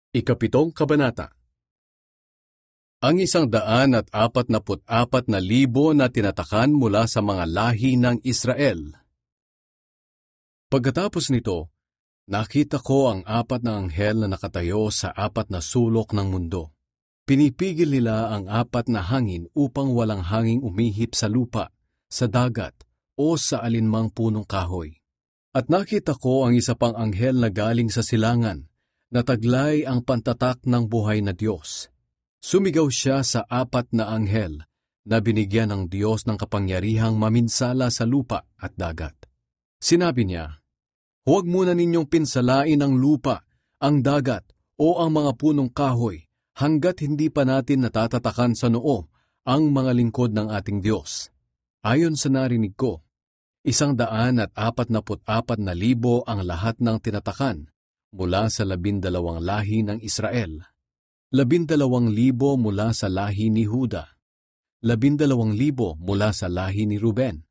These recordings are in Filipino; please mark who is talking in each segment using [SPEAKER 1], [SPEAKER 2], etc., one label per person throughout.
[SPEAKER 1] Ikapitong Kabanata. Ang 144,000 na tinatakan mula sa mga lahi ng Israel. Pagkatapos nito, nakita ko ang 4 na anghel na nakatayo sa 4 na sulok ng mundo. Pinipigil nila ang 4 na hangin upang walang hanging umihip sa lupa, sa dagat, o sa alinmang punong kahoy. At nakita ko ang isa pang anghel na galing sa silangan, na taglay ang pantatak ng buhay na Diyos. Sumigaw siya sa 4 na anghel na binigyan ng Diyos ng kapangyarihang maminsala sa lupa at dagat. Sinabi niya, "Huwag muna ninyong pinsalain ang lupa, ang dagat, o ang mga punong kahoy hanggat hindi pa natin natatatakan sa noo ang mga lingkod ng ating Diyos." Ayon sa narinig ko, 144,000 ang lahat ng tinatakan mula sa 12 lahi ng Israel, 12,000 mula sa lahi ni Huda, 12,000 mula sa lahi ni Ruben,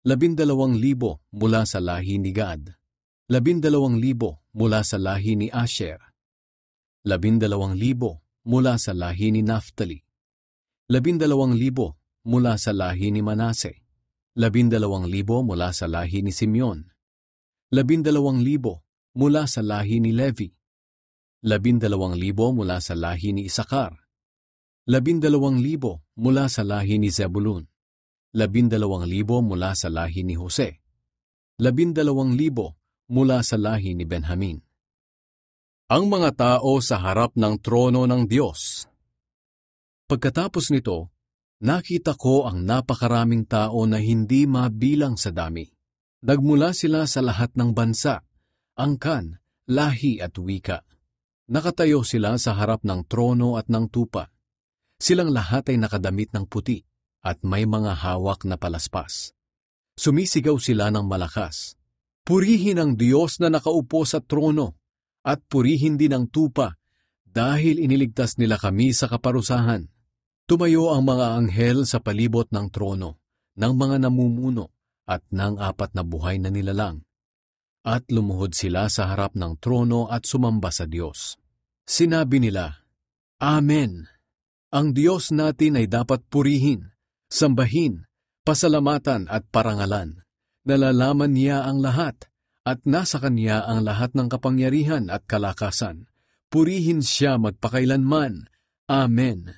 [SPEAKER 1] 12,000 mula sa lahi ni Gad, 12,000 mula sa lahi ni Asher, 12,000 mula sa lahi ni Naphtali, 12,000 mula sa lahi ni Manase, 12,000 mula sa lahi ni Simeon, 12,000 mula sa lahi ni Levi, 12,000 mula sa lahi ni Isakar, 12,000 mula sa lahi ni Zebulun, 12,000 mula sa lahi ni Jose, 12,000 mula sa lahi ni Benjamin. Ang mga tao sa harap ng trono ng Diyos. Pagkatapos nito, nakita ko ang napakaraming tao na hindi mabilang sa dami. Nagmula sila sa lahat ng bansa, angkan, lahi at wika. Nakatayo sila sa harap ng trono at ng tupa. Silang lahat ay nakadamit ng puti at may mga hawak na palaspas. Sumisigaw sila ng malakas, "Purihin ang Diyos na nakaupo sa trono at purihin din ang tupa dahil iniligtas nila kami sa kaparusahan." Tumayo ang mga anghel sa palibot ng trono, ng mga namumuno at ng 4 na buhay na nilalang. At lumuhod sila sa harap ng trono at sumamba sa Diyos. Sinabi nila, "Amen! Ang Diyos natin ay dapat purihin, sambahin, pasalamatan at parangalan. Nalalaman niya ang lahat, at nasa Kanya ang lahat ng kapangyarihan at kalakasan. Purihin siya magpakailanman. Amen!"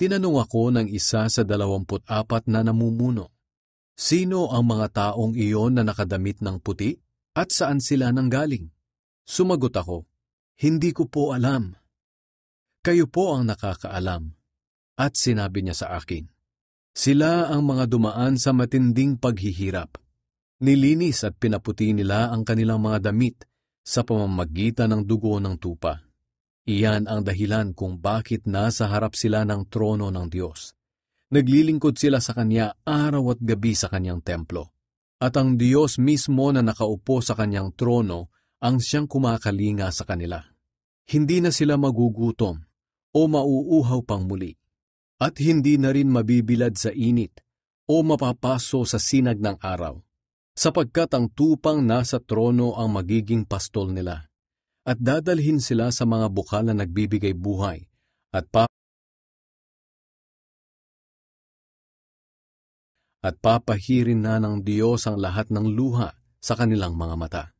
[SPEAKER 1] Tinanong ako ng isa sa 24 na namumuno, "Sino ang mga taong iyon na nakadamit ng puti? At saan sila nanggaling?" Sumagot ako, "Hindi ko po alam. Kayo po ang nakakaalam." At sinabi niya sa akin, "Sila ang mga dumaan sa matinding paghihirap. Nilinis at pinaputi nila ang kanilang mga damit sa pamamagitan ng dugo ng tupa. Iyan ang dahilan kung bakit nasa harap sila ng trono ng Diyos. Naglilingkod sila sa Kanya araw at gabi sa Kanyang templo. At ang Diyos mismo na nakaupo sa Kanyang trono ang siyang kumakalinga sa kanila. Hindi na sila magugutom o mauuhaw pang muli. At hindi na rin mabibilad sa init o mapapaso sa sinag ng araw, sapagkat ang tupang nasa trono ang magiging pastol nila. At dadalhin sila sa mga bukal na nagbibigay buhay at papahirin na ng Diyos ang lahat ng luha sa kanilang mga mata.